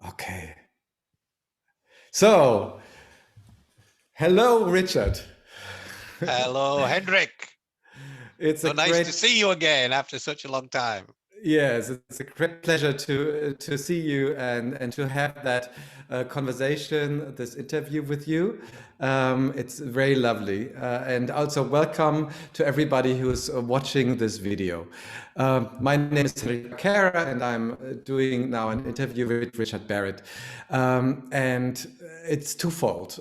Okay. So, hello, Richard. Hello, Hendrik. It's a So nice great, to see you again after such a long time. yes, it's a great pleasure to see you and to have that conversation, this interview with you. It's very lovely, and also welcome to everybody who's watching this video. My name is Hendrik Backerra, and I'm doing now an interview with Richard Barrett, and it's twofold.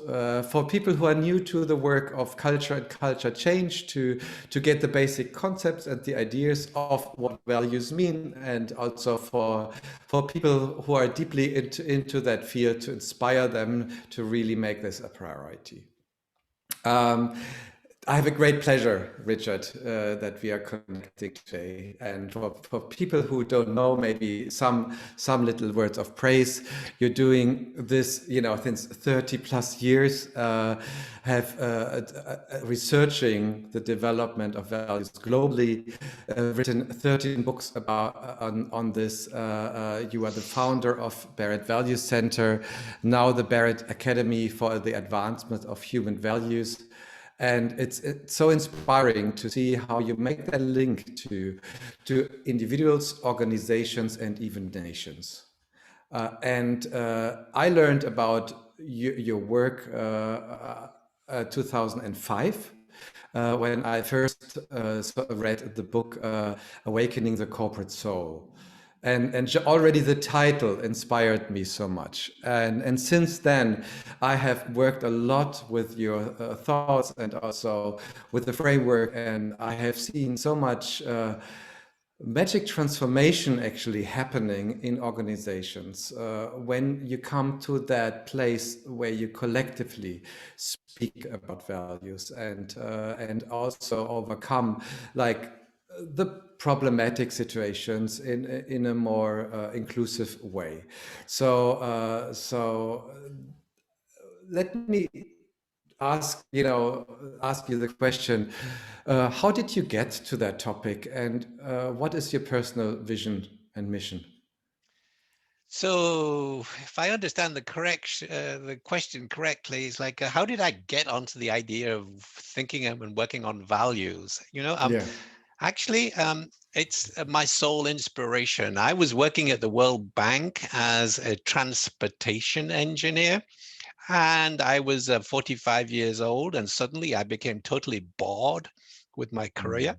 For people who are new to the work of culture and culture change, to get the basic concepts and the ideas of what values mean, and also for people who are deeply into that field, to inspire them to really make this a priority. I have a great pleasure, Richard, that we are connecting today. And for people who don't know, maybe some little words of praise. You're doing this, since 30 plus years, researching the development of values globally, written 13 books on this. You are the founder of Barrett Value Center, now the Barrett Academy for the Advancement of Human Values. And it's so inspiring to see how you make that link to individuals, organizations, and even nations. I learned about your work 2005 when I first read the book Awakening the Corporate Soul. And already the title inspired me so much. And since then, I have worked a lot with your thoughts and also with the framework. And I have seen so much magic transformation actually happening in organizations when you come to that place where you collectively speak about values and also overcome like the problematic situations in a more inclusive way. So let me ask you the question: how did you get to that topic, and what is your personal vision and mission? So, if I understand the question correctly, it's like, how did I get onto the idea of thinking and working on values? Yeah. Actually, it's my sole inspiration. I was working at the World Bank as a transportation engineer, and I was 45 years old, and suddenly I became totally bored with my career.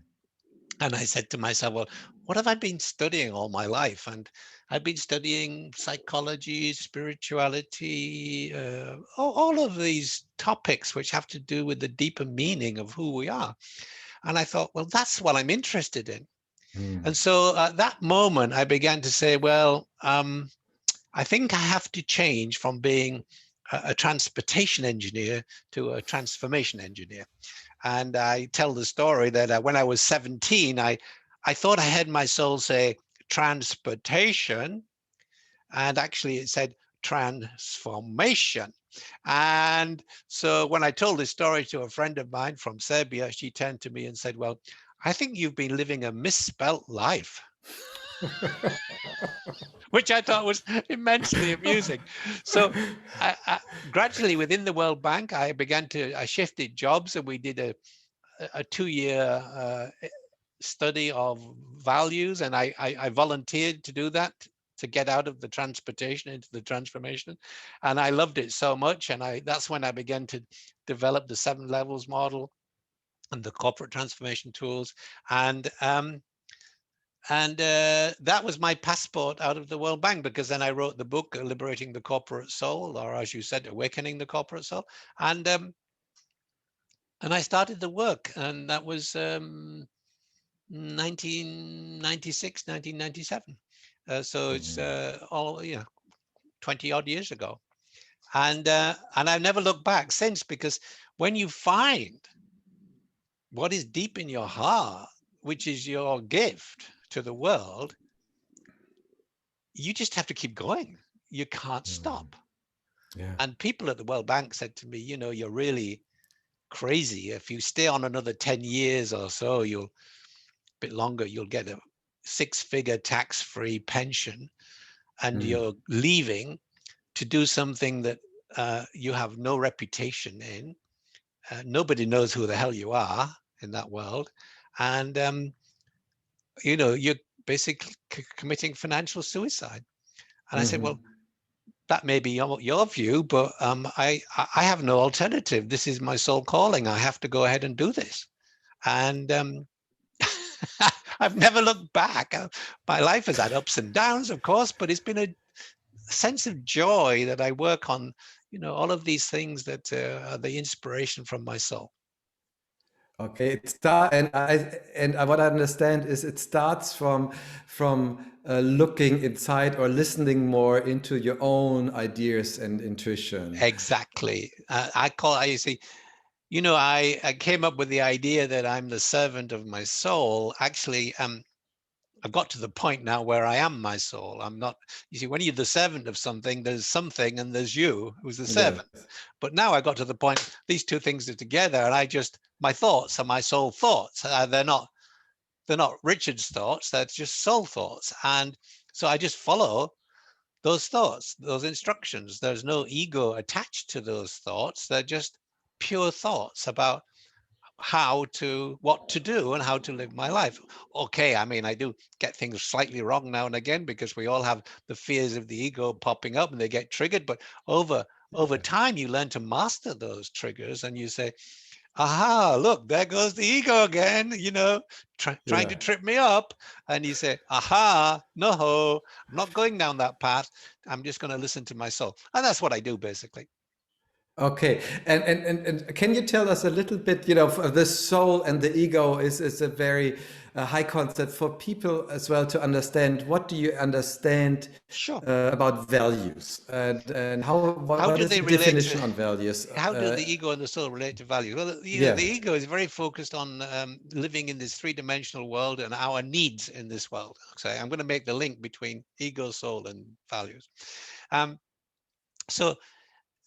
And I said to myself, well, what have I been studying all my life? And I've been studying psychology, spirituality, all of these topics which have to do with the deeper meaning of who we are. And I thought, well, that's what I'm interested in. And so at that moment, I began to say, well, I think I have to change from being a transportation engineer to a transformation engineer. And I tell the story that when I was 17, I thought I heard my soul say transportation, and actually it said transformation. And so when I told this story to a friend of mine from Serbia, she turned to me and said, well, I think you've been living a misspelt life. Which I thought was immensely amusing. So gradually within the World Bank, I shifted jobs, and we did a 2-year study of values, and I volunteered to do that, to get out of the transportation into the transformation, and I loved it so much. And that's when I began to develop the 7 levels model and the corporate transformation tools, and that was my passport out of the World Bank, because then I wrote the book Liberating the Corporate Soul, or as you said, Awakening the Corporate Soul, and I started the work, and that was 1996, 1997. So it's all 20 odd years ago, and I've never looked back since, because when you find what is deep in your heart, which is your gift to the world, you just have to keep going. You can't stop. Yeah. And people at the World Bank said to me, you're really crazy. If you stay on another 10 years or so, you'll get a six-figure tax-free pension, and Mm. you're leaving to do something that you have no reputation in. Nobody knows who the hell you are in that world. And, you're basically committing financial suicide. And I said, well, Mhm. that may be your view, but I have no alternative. This is my soul calling. I have to go ahead and do this. And I've never looked back. My life has had ups and downs, of course, but it's been a sense of joy that I work on, all of these things that are the inspiration from my soul. Okay, what I understand is it starts from looking inside or listening more into your own ideas and intuition. Exactly. I see, I came up with the idea that I'm the servant of my soul. Actually, I've got to the point now where I am my soul. I'm not, you see, when you're the servant of something, there's something and there's you who's the servant. Yes. But now I got to the point, these two things are together, and my thoughts are my soul thoughts. They're not Richard's thoughts, they're just soul thoughts. And so I just follow those thoughts, those instructions. There's no ego attached to those thoughts. They're just pure thoughts about what to do and how to live my life. Okay, I mean, I do get things slightly wrong now and again because we all have the fears of the ego popping up and they get triggered. But over time, you learn to master those triggers, and you say, aha, look, there goes the ego again, trying Yeah. to trip me up. And you say, aha, no, I'm not going down that path. I'm just going to listen to my soul. And that's what I do, basically. Okay, and can you tell us a little bit, the soul and the ego is a very high concept for people as well to understand. What do you understand Sure. about values, and How what do is they your relate definition to, on values? how do the ego and the soul relate to values? Well, the Yeah. ego is very focused on living in this three-dimensional world and our needs in this world. So I'm going to make the link between ego, soul, and values. Um, so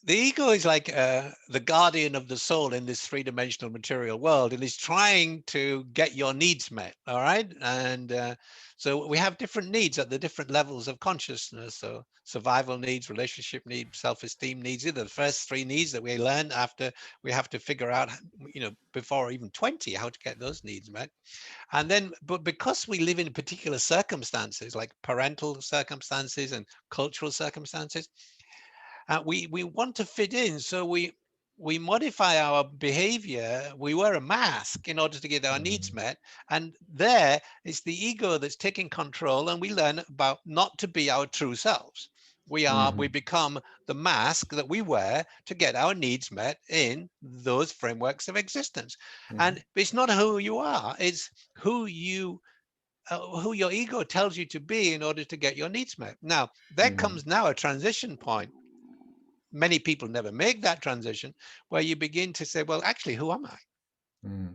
the ego is like the guardian of the soul in this three-dimensional material world, and is trying to get your needs met. All right. And so we have different needs at the different levels of consciousness. So survival needs, relationship needs, self-esteem needs. These are the first three needs that we learn after we have to figure out, before even 20, how to get those needs met. And then, but because we live in particular circumstances, like parental circumstances and cultural circumstances, we want to fit in, so we modify our behavior. We wear a mask in order to get our needs met, and there it's the ego that's taking control, and we learn about not to be our true selves. We become the mask that we wear to get our needs met in those frameworks of existence. And it's not who you are, it's who your ego tells you to be in order to get your needs met. Now there comes now a transition point. Many people never make that transition, where you begin to say, well, actually, who am I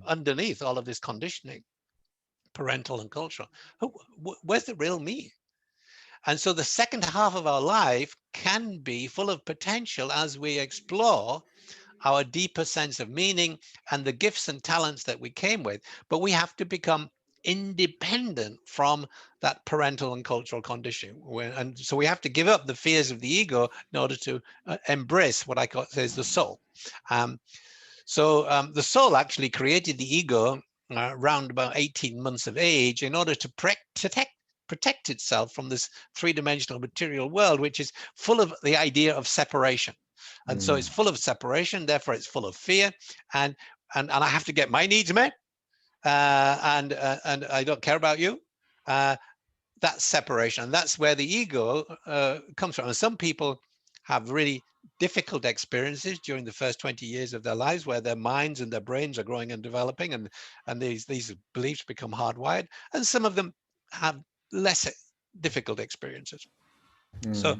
underneath all of this conditioning, parental and cultural? Where's the real me? And so the second half of our life can be full of potential as we explore our deeper sense of meaning and the gifts and talents that we came with. But we have to become independent from that parental and cultural conditioning. And so we have to give up the fears of the ego in order to embrace what I call is the soul. So the soul actually created the ego around about 18 months of age in order to protect itself from this three-dimensional material world, which is full of the idea of separation. And so it's full of separation, therefore it's full of fear, and I have to get my needs met, and I don't care about you. That's separation, and that's where the ego comes from. And some people have really difficult experiences during the first 20 years of their lives, where their minds and their brains are growing and developing, and these beliefs become hardwired. And some of them have less difficult experiences. So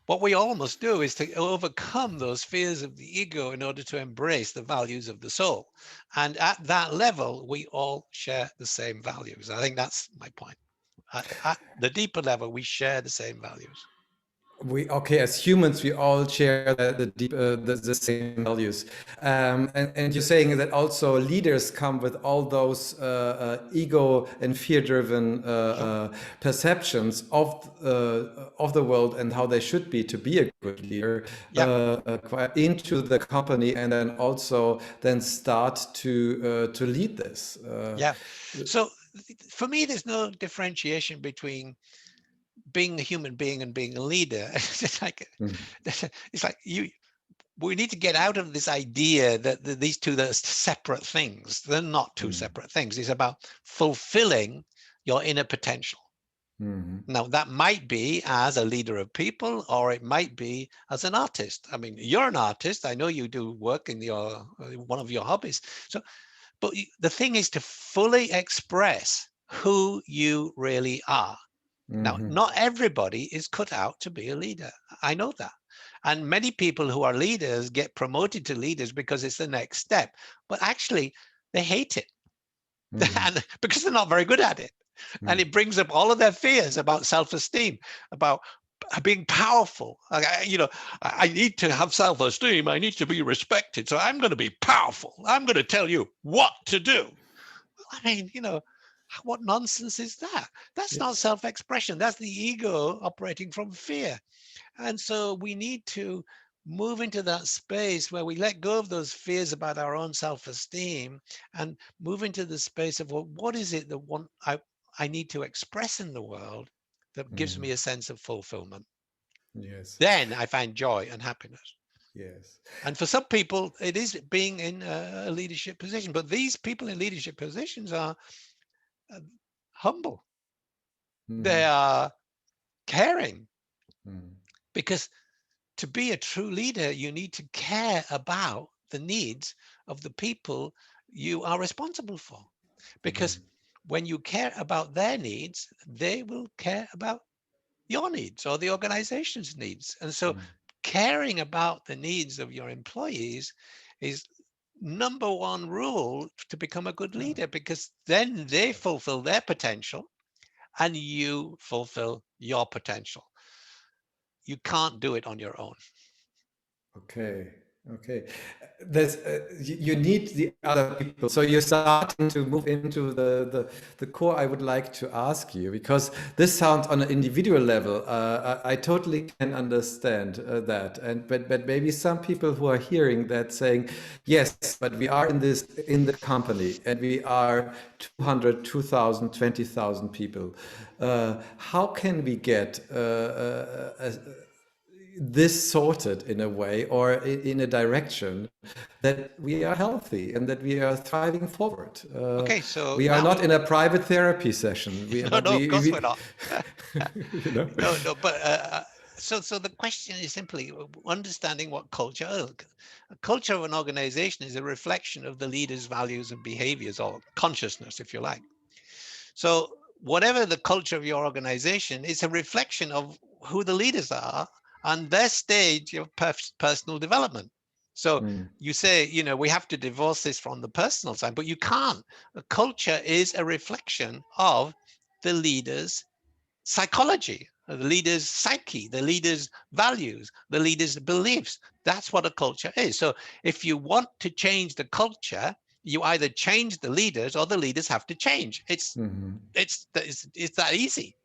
what we all must do is to overcome those fears of the ego in order to embrace the values of the soul. And at that level, we all share the same values. I think that's my point. At the deeper level, we share the same values. Okay, as humans we all share the deep the same values, and you're saying that also leaders come with all those ego and fear driven Sure. perceptions of the world and how they should be to be a good leader Yeah. into the company, and then also then start to lead this. Yeah. So for me, there's no differentiation between being a human being and being a leader. It's like Mm, it's like we need to get out of this idea that these two are separate things. They're not two mm, separate things. It's about fulfilling your inner potential. mm, Now, that might be as a leader of people, or it might be as an artist. I mean, you're an artist. I know you do work in your one of your hobbies. So, but the thing is to fully express who you really are. Now, mm, not everybody is cut out to be a leader. I know that. And many people who are leaders get promoted to leaders because it's the next step. But actually, they hate it mm, and because they're not very good at it. And mm, it brings up all of their fears about self-esteem, about being powerful. Like, I need to have self-esteem. I need to be respected. So I'm going to be powerful. I'm going to tell you what to do. I mean, what nonsense is that? That's yeah. not self-expression. That's the ego operating from fear. And so we need to move into that space where we let go of those fears about our own self-esteem and move into the space of, well, what is it that I need to express in the world that gives Mm, me a sense of fulfillment? yes. Then I find joy and happiness. Yes. And for some people, it is being in a leadership position. But these people in leadership positions are uh, humble. They Mhm. are caring, Mm, because to be a true leader, you need to care about the needs of the people you are responsible for. Because mhm, when you care about their needs, they will care about your needs or the organization's needs. And so mm. caring about the needs of your employees is number one rule to become a good Ah, leader, because then they yes. fulfill their potential and you fulfill your potential. You can't do it on your own. Okay. Okay. There's you need the other people. So you're starting to move into the core. I would like to ask you, because this sounds on an individual level. I totally can understand that, and but maybe some people who are hearing that saying, yes, but we are in the company and we are 200, 2,000, 20,000 people. How can we get this sorted in a way or in a direction that we are healthy and that we are thriving forward. Okay, so We are now, not in a private therapy session, no, but no, of course we're we not. you know. No, no, but so the question is simply understanding what culture is. A culture of an organization is a reflection of the leader's values and behaviors, or consciousness, if you like. So whatever the culture of your organization is a reflection of who the leaders are and their stage of personal development. So Mm, you say, we have to divorce this from the personal side, but you can't. A culture is a reflection of the leader's psychology, the leader's psyche, the leader's values, the leader's beliefs. That's what a culture is. So if you want to change the culture, you either change the leaders or the leaders have to change. mhm. It's that easy,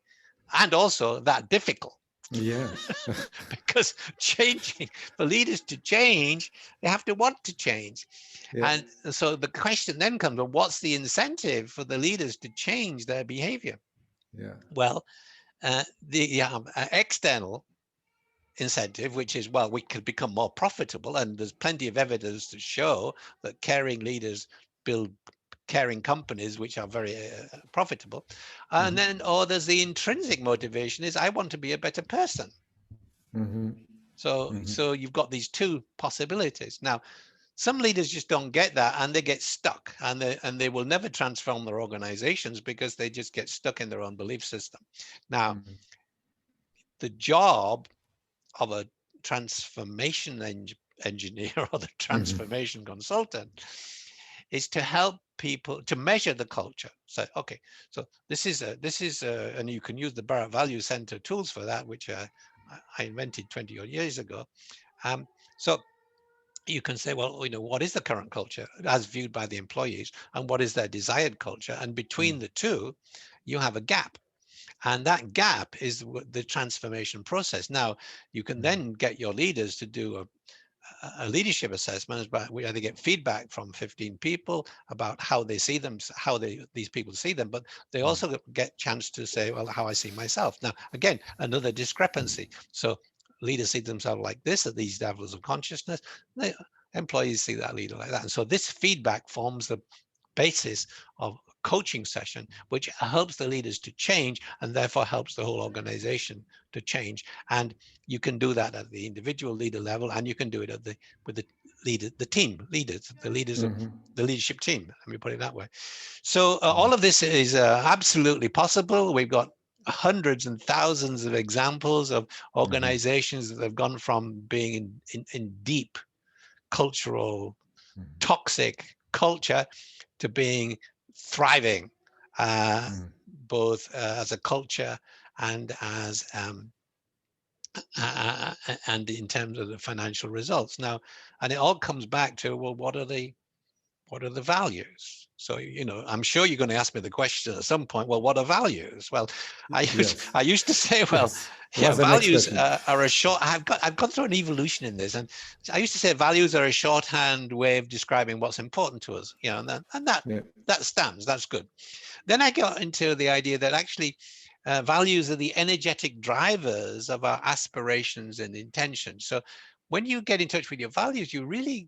and also that difficult. Yes. Because changing, for leaders to change, they have to want to change. Yeah. And so the question then comes, well, what's the incentive for the leaders to change their behavior? Yeah. Well, the external incentive, which is, well, we could become more profitable, and there's plenty of evidence to show that caring leaders build caring companies which are very profitable. And Mhm, then, or there's the intrinsic motivation, is I want to be a better person. mhm, mhm, So you've got these two possibilities. Now, some leaders just don't get that, and they get stuck, and they will never transform their organizations because they just get stuck in their own belief system. Now, mhm, the job of a transformation engineer or the mhm, transformation consultant is to help people to measure the culture. So, okay, so this is and you can use the Barrett Value Center tools for that, which I invented 20 odd years ago. So you can say, well, what is the current culture as viewed by the employees, and what is their desired culture? And between the two, you have a gap. And that gap is the transformation process. Now, you can then get your leaders to do a leadership assessment, but where they get feedback from 15 people about how they see them, how these people see them, but they also get chance to say, well, how I see myself. Now, again, another discrepancy. So leaders see themselves like this at these levels of consciousness. Employees see that leader like that. And so this feedback forms the basis of coaching session, which helps the leaders to change, and therefore helps the whole organization to change. And you can do that at the individual leader level, and you can do it at with the leader, the team leaders, the leaders of the leadership team. Let me put it that way. So all of this is absolutely possible. We've got hundreds and thousands of examples of organizations that have gone from being in deep cultural toxic culture to being thriving, both as a culture and as and in terms of the financial results. Now, and it all comes back to, well, what are the values? So, I'm sure you're going to ask me the question at some point, well, what are values? Well, I used to say, well, values are a short, I've gone through an evolution in this, and I used to say values are a shorthand way of describing what's important to us, and that stands, that's good. Then I got into the idea that actually values are the energetic drivers of our aspirations and intentions. So when you get in touch with your values, you really,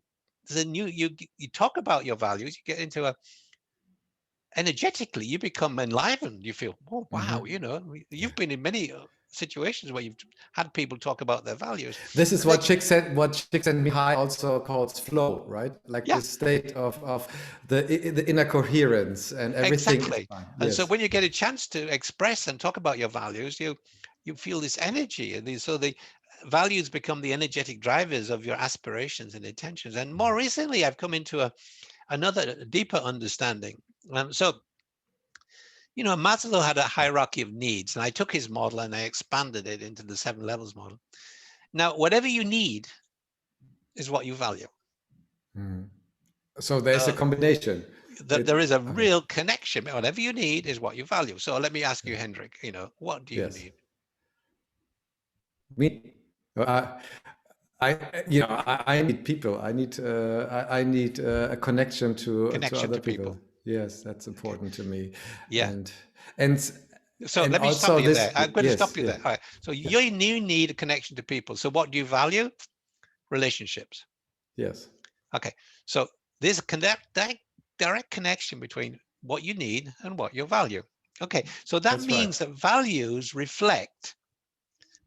you talk about your values, you get into energetically, you become enlivened. You feel, oh, wow, you've been in many situations where you've had people talk about their values. This is what Csikszentmihalyi also calls flow, right? Like the state of the inner coherence, and everything exactly. is fine. And so when you get a chance to express and talk about your values, you feel this energy, and so the values become the energetic drivers of your aspirations and intentions. And more recently, I've come into another deeper understanding. So Maslow had a hierarchy of needs, and I took his model and I expanded it into the 7 levels model. Now, whatever you need is what you value. So there's a combination. There is a real connection. Whatever you need is what you value. So let me ask you, Hendrik, what do you need? Me, I need people. I need a connection to other people. Yes, that's important to me. Yeah. And so let me stop you there. I'm going to stop you there. All right. So you need a connection to people. So what do you value? Relationships. Yes. Okay. So there's a direct connection between what you need and what you value. Okay. So that means that values reflect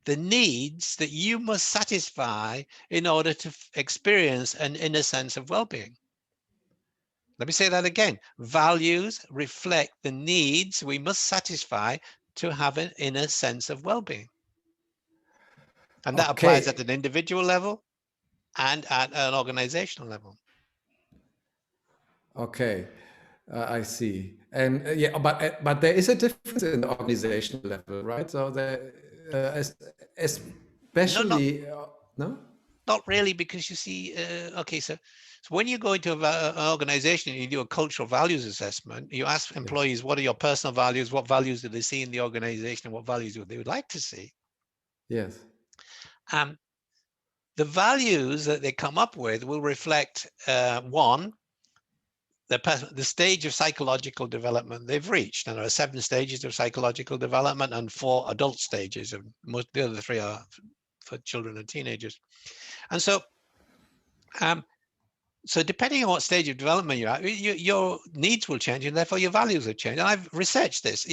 the needs that you must satisfy in order to experience an inner sense of well-being. Let me say that again. Values reflect the needs we must satisfy to have an inner sense of well-being. And that applies at an individual level and at an organizational level. Okay, I see. And but there is a difference in the organizational level, right? So there, especially no. Not really, because you see, okay, so when you go into an organization and you do a cultural values assessment, you ask employees, what are your personal values? What values do they see in the organization? And what values would they like to see? Yes. The values that they come up with will reflect, one, the stage of psychological development they've reached. And there are 7 stages of psychological development and 4 adult stages. The other 3 are for children and teenagers. And so, so depending on what stage of development you're at, your needs will change, and therefore your values will change. And I've researched this.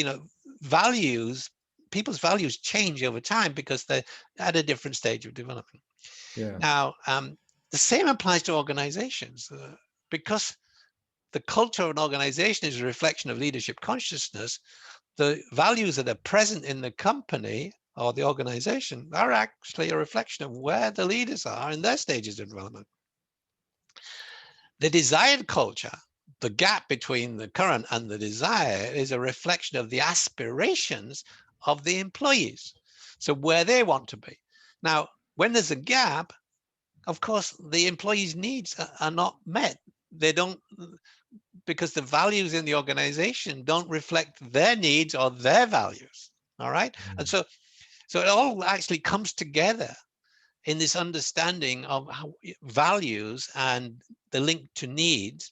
People's values change over time because they're at a different stage of development. Yeah. Now, the same applies to organizations, because the culture of an organization is a reflection of leadership consciousness. The values that are present in the company or the organization are actually a reflection of where the leaders are in their stages of development. The desired culture, the gap between the current and the desire, is a reflection of the aspirations of the employees. So where they want to be. Now, when there's a gap, of course, the employees' needs are not met. They don't, because the values in the organization don't reflect their needs or their values. All right. And so it all actually comes together in this understanding of how values and the link to needs.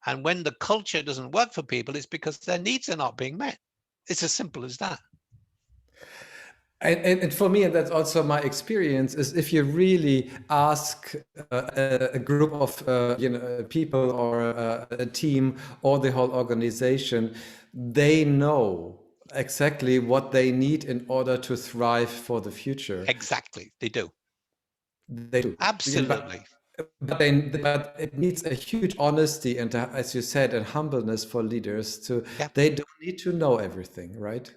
And when the culture doesn't work for people, it's because their needs are not being met. It's as simple as that. And for me, and that's also my experience, is if you really ask a group of people or a team or the whole organization, they know exactly what they need in order to thrive for the future. Exactly, they do. They do. Absolutely. But it needs a huge honesty and, as you said, and humbleness for leaders to. Yeah. They don't need to know everything, right?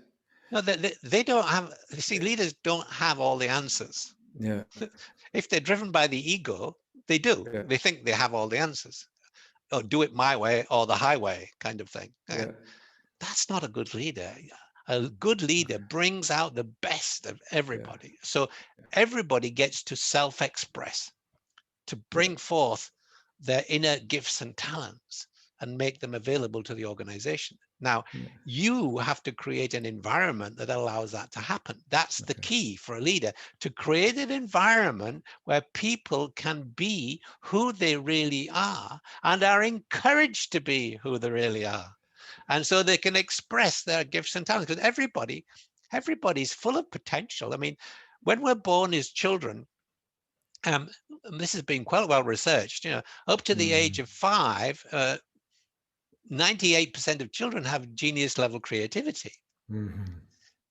No, they don't have. You see, leaders don't have all the answers. Yeah. If they're driven by the ego, they do. Yeah. They think they have all the answers. Or do it my way or the highway kind of thing. Yeah. That's not a good leader. A good leader brings out the best of everybody. So everybody gets to self-express, to bring forth their inner gifts and talents and make them available to the organization. Now, you have to create an environment that allows that to happen. That's the key for a leader, to create an environment where people can be who they really are and are encouraged to be who they really are. And so they can express their gifts and talents, because everybody's full of potential. I mean, when we're born as children, this has been quite well researched, up to the age of 5, 98% of children have genius level creativity.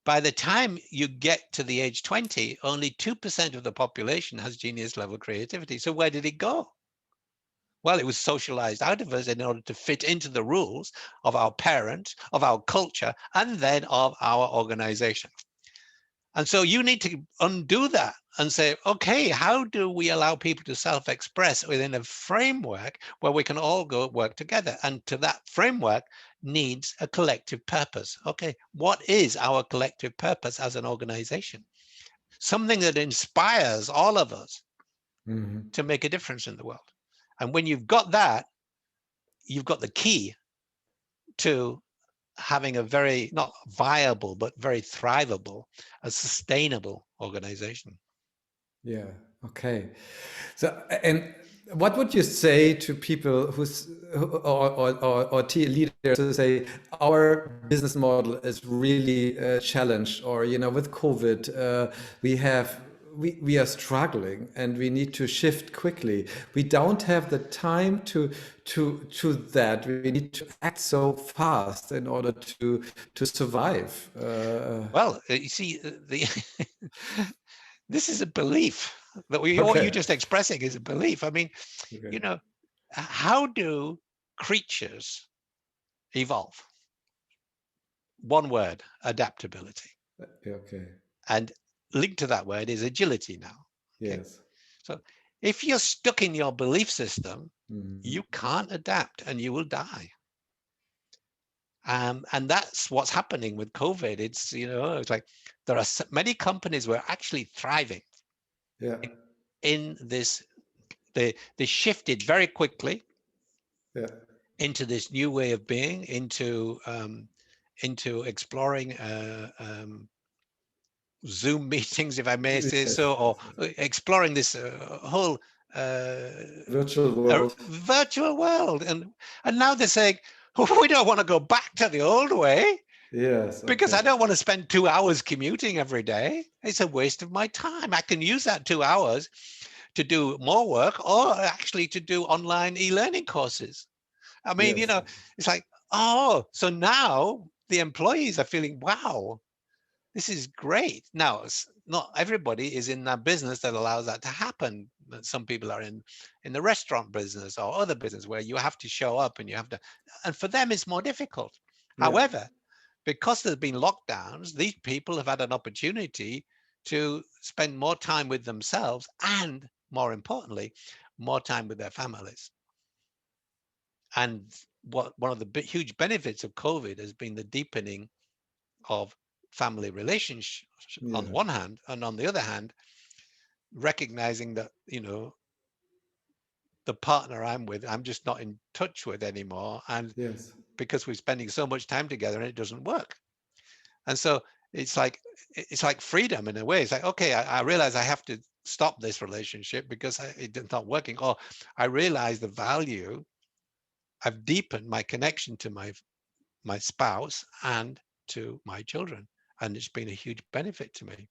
By the time you get to the age 20, only 2% of the population has genius level creativity. So where did it go? Well, it was socialized out of us in order to fit into the rules of our parents, of our culture, and then of our organization. And so you need to undo that and say, okay, how do we allow people to self-express within a framework where we can all go work together? And to that framework needs a collective purpose. Okay, what is our collective purpose as an organization? Something that inspires all of us to make a difference in the world. And when you've got that, you've got the key to having a very, not viable, but very thrivable, a sustainable organization. Yeah. Okay. So, and what would you say to people or leaders who say our business model is really challenged, or with COVID, we are struggling and we need to shift quickly. We don't have the time to that. We need to act so fast in order to survive. Well, you see, this is a belief that what you're just expressing is a belief. I mean, how do creatures evolve? One word: adaptability. Okay. And linked to that word is agility now. Okay? Yes. So if you're stuck in your belief system, you can't adapt and you will die. And that's what's happening with COVID. It's, it's like there are many companies who are actually thriving in this. They shifted very quickly into this new way of being, into exploring Zoom meetings, if I may say so, or exploring this whole virtual world. And now they're saying, we don't want to go back to the old way. Yes. Because I don't want to spend 2 hours commuting every day. It's a waste of my time. I can use that 2 hours to do more work, or actually to do online e-learning courses. I mean, it's like, oh, so now the employees are feeling, wow, this is great. Now, not everybody is in that business that allows that to happen. Some people are in the restaurant business or other business where you have to show up and and for them it's more difficult. However, because there's been lockdowns, these people have had an opportunity to spend more time with themselves and, more importantly, more time with their families. And one of the huge benefits of COVID has been the deepening of family relationships on the one hand, and on the other hand, recognizing that, the partner I'm with, I'm just not in touch with anymore. And Yes. because we're spending so much time together and it doesn't work. And so it's like freedom in a way. It's like, okay, I realize I have to stop this relationship because it's not working. Or I realize the value. I've deepened my connection to my spouse and to my children. And it's been a huge benefit to me.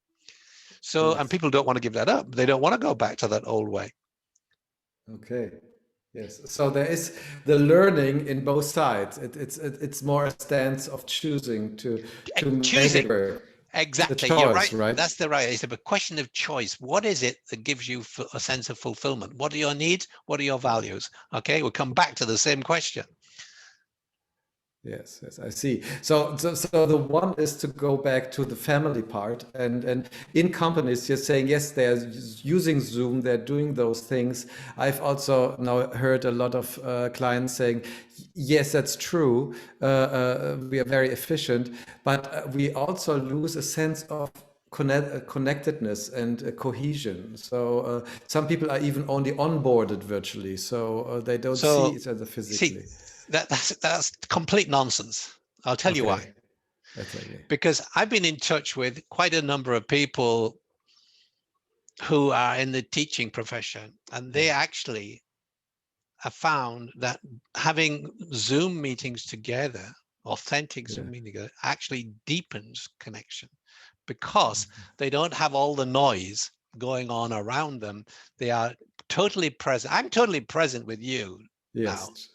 So, and Yes. people don't want to give that up. They don't want to go back to that old way. Okay. Yes. So there is the learning in both sides. It's more a stance of choosing to make it Choosing. work. The Exactly. You're choice, right. right? That's the right. It's a question of choice. What is it that gives you a sense of fulfillment? What are your needs? What are your values? Okay. We'll come back to the same question. Yes, yes, I see. So the one is to go back to the family part, and in companies, you're saying yes, they're using Zoom, they're doing those things. I've also now heard a lot of clients saying, yes, that's true. We are very efficient, but we also lose a sense of connectedness and cohesion. So some people are even only onboarded virtually, so they don't see So each other see, physically. that's complete nonsense. I'll tell you why. Okay. That's okay. Because I've been in touch with quite a number of people who are in the teaching profession, and they actually have found that having Zoom meetings together, authentic Yeah. Zoom meetings together, actually deepens connection because they don't have all the noise going on around them. They are totally present. I'm totally present with you now Yes.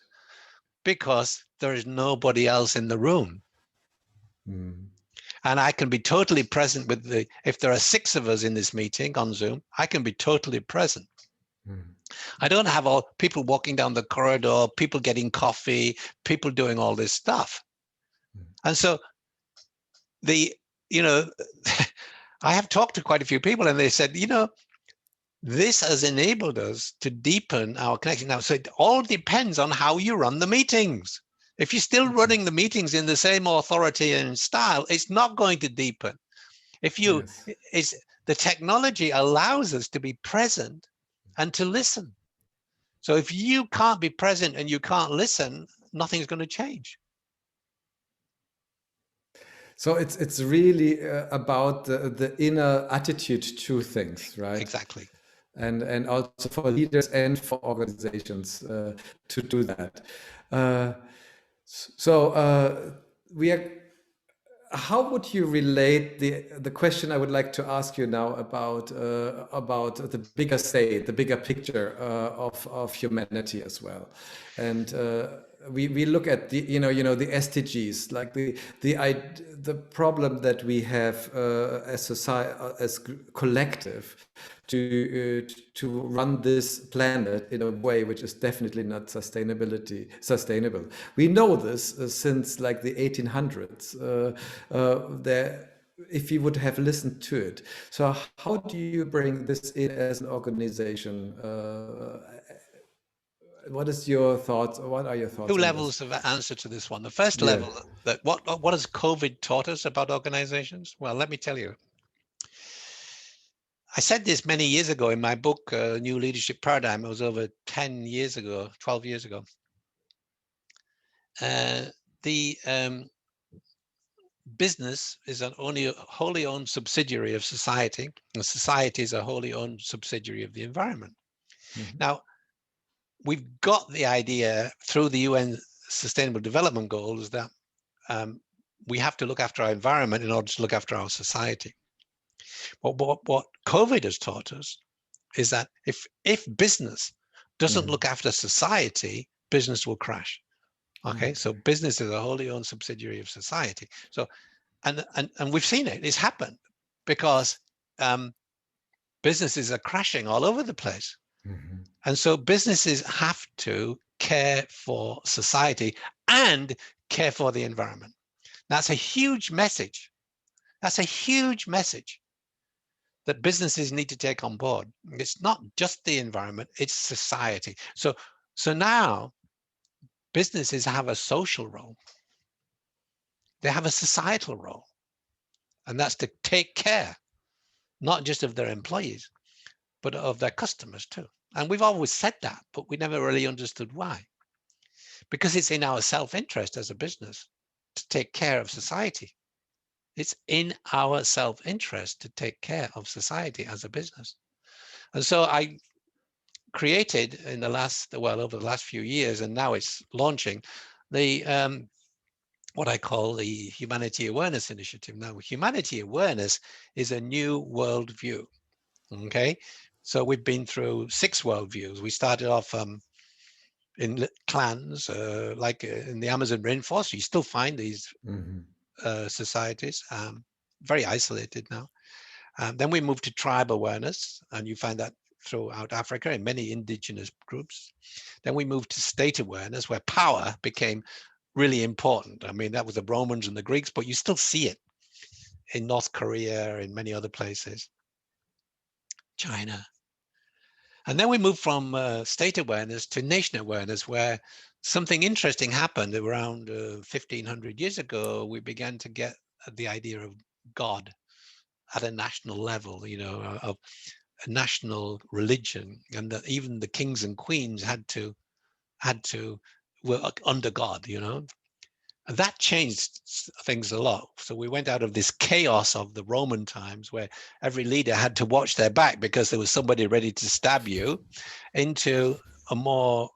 because there is nobody else in the room. Mm. And I can be totally present with if there are 6 of us in this meeting on Zoom, I can be totally present. Mm. I don't have all people walking down the corridor, people getting coffee, people doing all this stuff. And so I have talked to quite a few people and they said, this has enabled us to deepen our connection. Now, so it all depends on how you run the meetings. If you're still running the meetings in the same authority and style, it's not going to deepen. Yes. The technology allows us to be present and to listen. So if you can't be present and you can't listen, nothing's going to change. So it's really about the inner attitude to things, right? Exactly. And also for leaders and for organizations to do that. Uh, so we are. How would you relate the question I would like to ask you now about the bigger state, the bigger picture of humanity as well, and we look at the the SDGs, like the problem that we have as society, as collective, to run this planet in a way which is definitely not sustainable. We know this since like the 1800s. There, if you would have listened to it. So how do you bring this in as an organization? What is your thoughts? What are your thoughts 2 on this? levels of answer to this one. The first Yeah. level, that what has COVID taught us about organizations? Well, let me tell you. I said this many years ago in my book, New Leadership Paradigm. It was over 10 years ago, 12 years ago. The business is an wholly owned subsidiary of society, and society is a wholly owned subsidiary of the environment. Mm-hmm. Now, we've got the idea through the UN Sustainable Development Goals that we have to look after our environment in order to look after our society. What COVID has taught us is that if business doesn't look after society, business will crash. Okay, so business is a wholly owned subsidiary of society. So, and we've seen it. It's happened because businesses are crashing all over the place. Mm-hmm. And so businesses have to care for society and care for the environment. That's a huge message. That's a huge message that businesses need to take on board. It's not just the environment, it's society. So now businesses have a social role. They have a societal role. And that's to take care, not just of their employees, but of their customers too. And we've always said that, but we never really understood why. Because it's in our self-interest as a business to take care of society. It's in our self-interest to take care of society as a business. And so I created in the last, well, over the last few years, and now it's launching, the what I call the Humanity Awareness Initiative. Now, humanity awareness is a new worldview. Okay, so we've been through 6 worldviews. We started off in clans, like in the Amazon rainforest. You still find these societies, very isolated now. Then we moved to tribe awareness, and you find that throughout Africa in many indigenous groups. Then we moved to state awareness, where power became really important. I mean, that was the Romans and the Greeks, but you still see it in North Korea, in many other places, China. And then we moved from state awareness to nation awareness, where something interesting happened around 1500 years ago. We began to get the idea of God at a national level, you know, of a national religion, and that even the kings and queens were under God, you know. And that changed things a lot. So we went out of this chaos of the Roman times, where every leader had to watch their back because there was somebody ready to stab you, into a more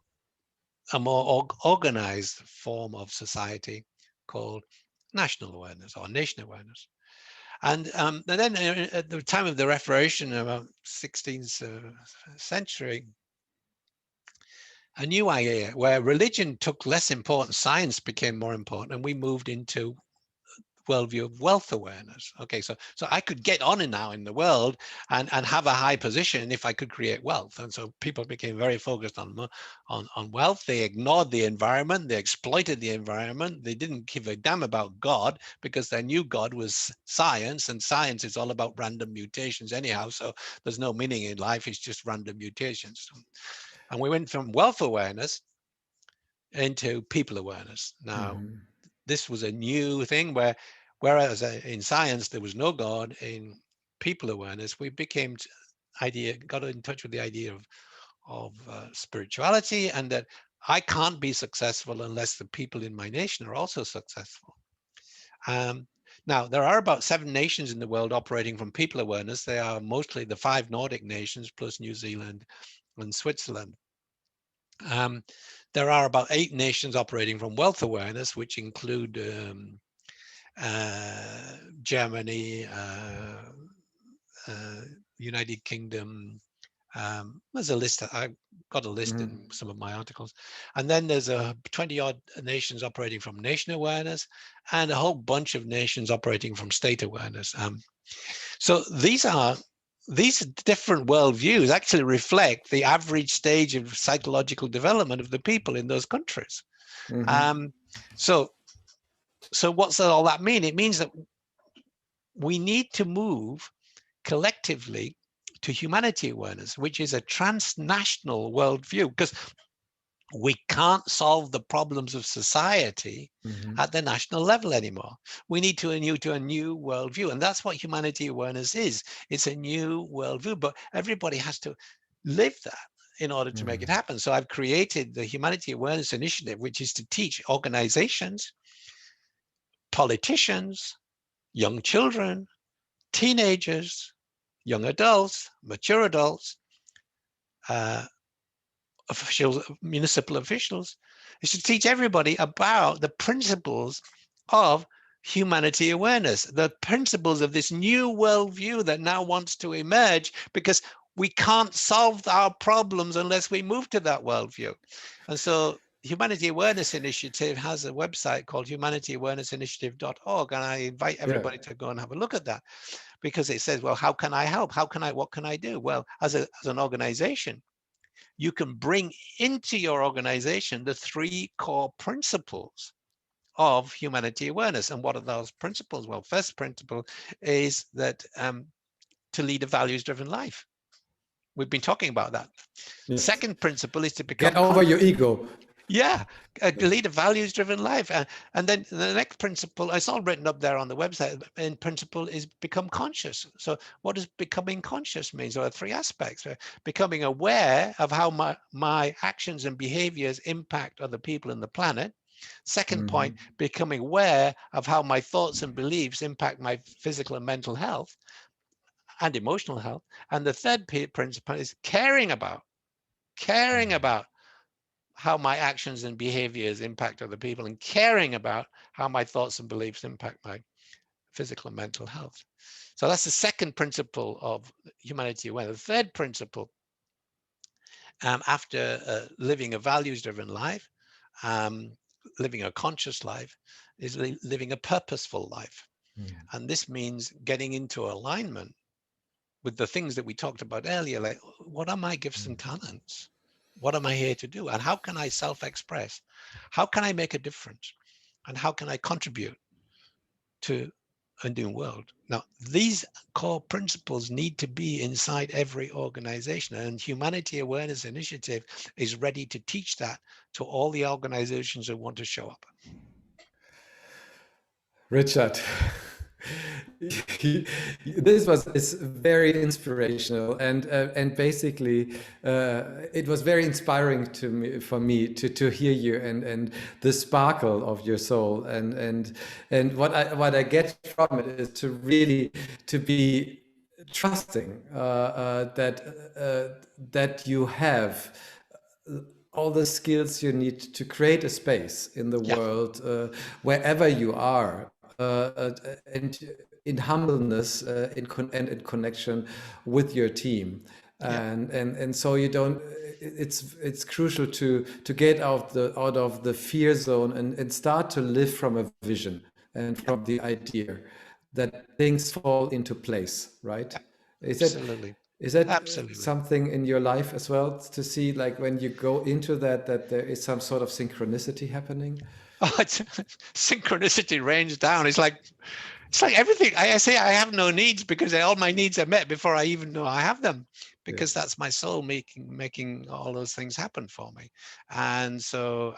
organized form of society called national awareness or nation awareness. And then at the time of the Reformation, about 16th century, a new idea where religion took less importance, science became more important, and we moved into worldview of wealth awareness. Okay, so I could get on in now in the world and have a high position if I could create wealth. And so people became very focused on wealth. They ignored the environment. They exploited the environment. They didn't give a damn about God, because they knew God was science, and science is all about random mutations anyhow. So there's no meaning in life. It's just random mutations. And we went from wealth awareness into people awareness. Now, this was a new thing, whereas in science there was no God, in people awareness we got in touch with the idea of spirituality, and that I can't be successful unless the people in my nation are also successful. Now, there are about 7 nations in the world operating from people awareness. They are mostly the 5 Nordic nations plus New Zealand and Switzerland. There are about 8 nations operating from wealth awareness, which include Germany, United Kingdom. There's a list. I've got a list in some of my articles. And then there's 20-odd nations operating from nation awareness, and a whole bunch of nations operating from state awareness. So these different worldviews actually reflect the average stage of psychological development of the people in those countries. So what's all that mean? It means that we need to move collectively to humanity awareness, which is a transnational worldview, because we can't solve the problems of society at the national level anymore. We need to a new worldview, and that's what humanity awareness is. It's a new worldview, but everybody has to live that in order to make it happen. So I've created the Humanity Awareness Initiative, which is to teach organizations, politicians, young children, teenagers, young adults, mature adults, officials, municipal officials, is to teach everybody about the principles of humanity awareness, the principles of this new worldview that now wants to emerge, because we can't solve our problems unless we move to that worldview. And so Humanity Awareness Initiative has a website called humanityawarenessinitiative.org, and I invite everybody to go and have a look at that, because it says, well, how can I help? What can I do? Well, as an organization, you can bring into your organization the 3 core principles of humanity awareness. And what are those principles? Well, first principle is that to lead a values-driven life. We've been talking about that. Yes. Second principle is to become... Get over your ego. Yeah, lead a values-driven life. And then the next principle, it's all written up there on the website, and principle is become conscious. So what does becoming conscious mean? So there are three aspects. Becoming aware of how my actions and behaviors impact other people and the planet. Second point, becoming aware of how my thoughts and beliefs impact my physical and mental health and emotional health. And the third principle is caring about how my actions and behaviors impact other people, and caring about how my thoughts and beliefs impact my physical and mental health. So that's the second principle of humanity awareness. The third principle, after living a values-driven life, living a conscious life, is living a purposeful life. And this means getting into alignment with the things that we talked about earlier, like what are my gifts and talents? What am I here to do? And how can I self-express? How can I make a difference? And how can I contribute to a new world? Now, these core principles need to be inside every organization, and Humanity Awareness Initiative is ready to teach that to all the organizations who want to show up. Richard, this was is very inspirational, and basically it was very inspiring to me, for me to hear you, and the sparkle of your soul, and what I get from it is to really to be trusting that you have all the skills you need to create a space in the Yeah, world, wherever you are, and in humbleness, and in connection with your team. yeah, And so you don't, it's crucial to get out of the fear zone, and start to live from a vision and yeah, from the idea that things fall into place, right? yeah. Is that Absolutely. is that Absolutely. something in your life as well, to see, like, when you go into that there is some sort of synchronicity happening? Oh, it's, synchronicity rains down. It's like everything. I say I have no needs because all my needs are met before I even know I have them, because Yes. that's my soul making all those things happen for me. And so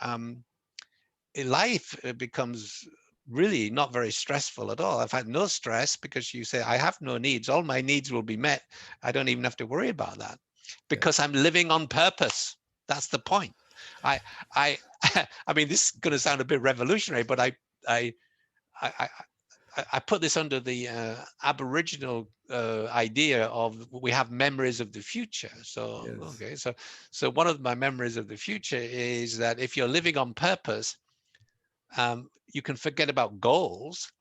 in life, it becomes really not very stressful at all. I've had no stress because you say I have no needs. All my needs will be met. I don't even have to worry about that because Yes. I'm living on purpose. That's the point. I I I mean, this is going to sound a bit revolutionary, but I I, I put this under the Aboriginal idea of we have memories of the future. So, Yes. okay, so one of my memories of the future is that if you're living on purpose, you can forget about goals,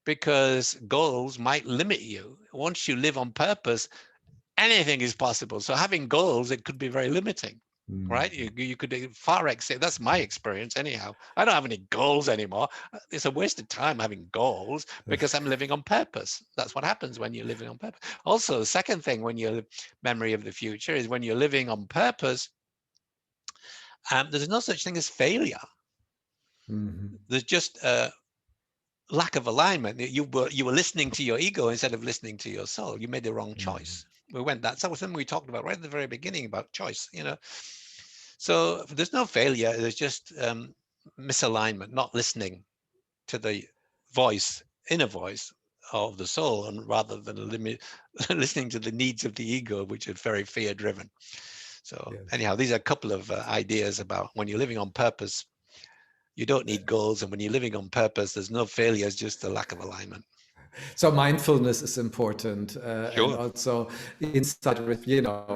because goals might limit you. Once you live on purpose, anything is possible. So having goals, it could be very limiting, right? You could far exceed. That's my experience anyhow. I don't have any goals anymore. It's a waste of time having goals because I'm living on purpose. That's what happens when you're living on purpose. Also, the second thing when you're memory of the future is when you're living on purpose, there's no such thing as failure. There's just lack of alignment. You were listening to your ego instead of listening to your soul. You made the wrong choice. That was something we talked about right at the very beginning about choice. So there's no failure. There's just misalignment, not listening to the inner voice of the soul, and rather than listening to the needs of the ego, which are very fear driven. So Yes. anyhow, these are a couple of ideas about when you're living on purpose. You don't need goals, and when you're living on purpose, there's no failure, it's just a lack of alignment. So mindfulness is important, and Sure. also inside,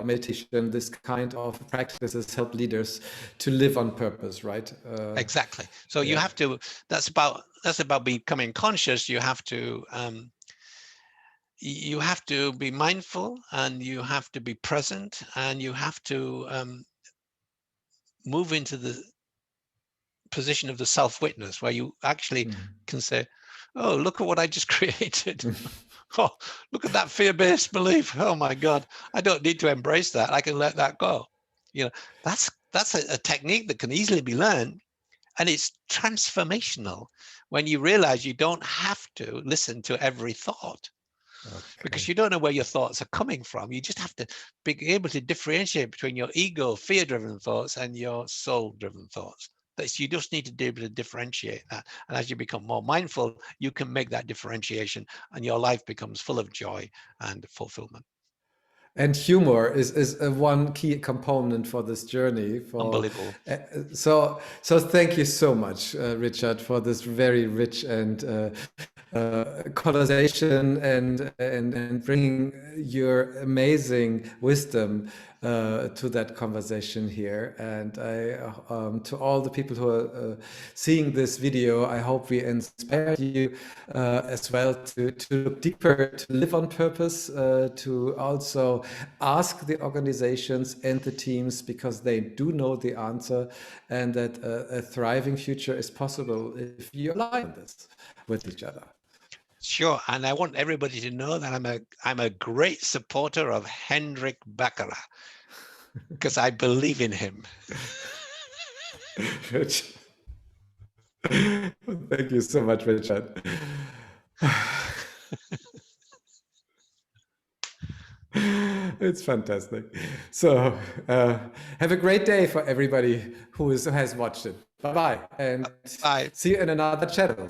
meditation. This kind of practices help leaders to live on purpose, right? Exactly. So you Yeah. have to. That's about becoming conscious. You have to be mindful, and you have to be present, and you have to move into the position of the self-witness, where you actually can say, "Oh, look at what I just created." Oh, look at that fear-based belief. Oh my God, I don't need to embrace that. I can let that go. You know, that's a technique that can easily be learned, and it's transformational when you realize you don't have to listen to every thought, because Okay. you don't know where your thoughts are coming from. You just have to be able to differentiate between your ego, fear-driven thoughts and your soul-driven thoughts. You just need to be able to differentiate that. And as you become more mindful, you can make that differentiation, and your life becomes full of joy and fulfillment. And humor is a one key component for this journey. Unbelievable. So thank you so much, Richard, for this very rich and conversation, and bringing your amazing wisdom to that conversation here. And to all the people who are seeing this video, I hope we inspired you as well to look deeper, to live on purpose, to also ask the organizations and the teams, because they do know the answer, and that a thriving future is possible if you align this with each other. Sure, and I want everybody to know that I'm a great supporter of Hendrik Backerra, because I believe in him. Thank you so much, Richard. It's fantastic. So have a great day for everybody who has watched it. Bye-bye, and Bye. see you in another channel.